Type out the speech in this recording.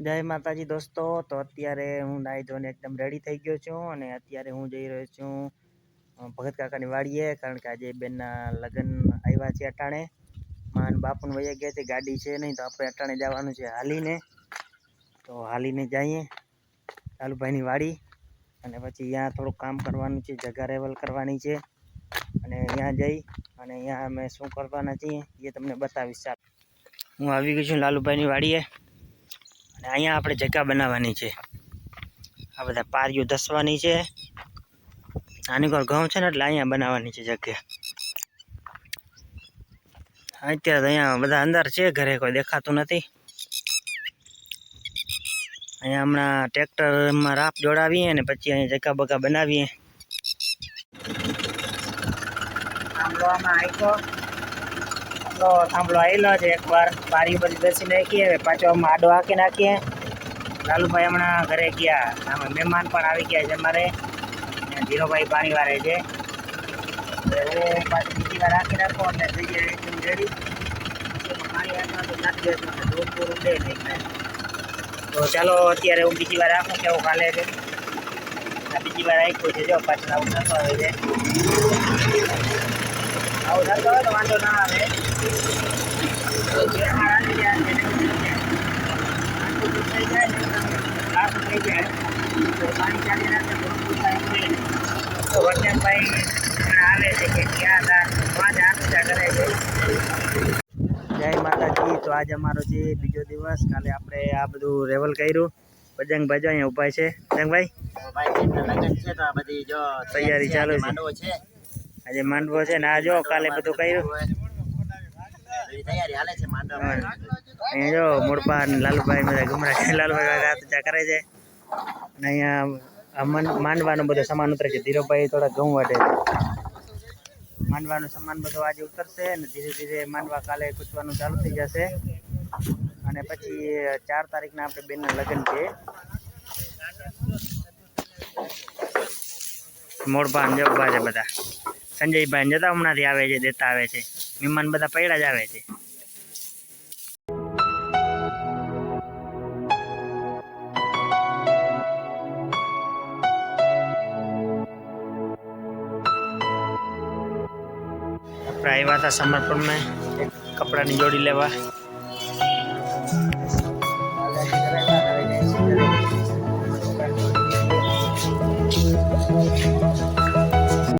જય માતાજી દોસ્તો। તો અત્યારે હું નાહી ધોઈને એકદમ રેડી થઈ ગયો છું અને અત્યારે હું જઈ રહ્યો છું ભગત કાકાની વાડીએ, કારણ કે આજે બેનના લગ્ન આવ્યા છે અટાણે। માન બાપુને વયા ગયા છે, ગાડી છે નહીં તો આપણે અટાણે જવાનું છે હાલીને। તો હાલીને જઈએ લાલુભાઈની વાડી અને પછી ત્યાં થોડુંક કામ કરવાનું છે, જગા રેવલ કરવાની છે અને ત્યાં જઈ અને ત્યાં અમે શું કરવાના છીએ એ તમને બતાવીશ। ચાલ, હું આવી ગયો છું લાલુભાઈની વાડીએ અને અહીંયા આપણે જગ્યા બનાવવાની છે। આ બધા પારીઓ ધસવાની છે, આની કોઈ ઘઉં છે ને એટલે અહીંયા બનાવવાની છે જગ્યા। અત્યારે તો અહીંયા બધા અંદર છે, ઘરે કોઈ દેખાતું નથી। અહીંયા હમણાં ટ્રેક્ટરમાં રાપ જોડાવીએ અને પછી અહીંયા જગ્યા બગા બનાવીએ। થાંભલો આમાં આખ્યો, થાંભલો આવેલો છે, એકવાર પારી બધી બેસી નાખીએ, હવે પાછો આમાં આડો હાંકી નાખીએ। લાલુભાઈ હમણાં ઘરે ગયા, આમાં મહેમાન પણ આવી ગયા છે અમારે, ધીરોભાઈ પાણી વારે છે। હું પાછી બીજી વાર હાંકી નાખો એટલે થઈ જાય એકદમ રેડી। પાણી હાંકવા તો નાખી દેશું અને દૂધ પૂરું દે નહીં। તો ચાલો અત્યારે હું બીજી વાર હાંકું કેવું કાલે છે। બીજી વાર હાંક્યું છે, જો પાછળ આવું થતો આવે છે, આવું થતો હોય તો વાંધો ના આવે। પાણી ચાલી રાખે તો વચનભાઈ આવે છે કે ક્યાં પાંચ આખા કરે છે। જય માતાજી। તો આજ અમારો છે બીજો દિવસ, કાલે આપણે આ બધું રેવલ કર્યું। બજરંગભાઈ જો અહીંયા ઉભા છે, બજરંગભાઈ તૈયારી ચાલુ છે, આજે માંડવો છે ને આ જો કાલે બધું કર્યું। અહીંયા જો મોડપા લાલુભાઈ બધા ગુમરા છે, લાલુભાઈ હાથ કરે છે અને અહીંયા માંડવાનો બધો સામાન ઉતરે છે। ધીરોભાઈ થોડા ઘઉં વાટે છે, માંડવાનો સામાન બધો આજે ઉતરશે અને ધીરે ધીરે માંડવા કાલે કૂચવાનું ચાલુ થઈ જશે। અને પછી 4 તારીખના આપણે બેનના લગ્ન છે। મોડપાન જવા છે બધા, સંજયભાઈ જતા હમણાંથી આવે છે, દેતા આવે છે, મહેમાન બધા પૈડા જ આવે છે। આપણે આવ્યા હતા સમર્પણ में कपड़ा ની જોડી લેવા।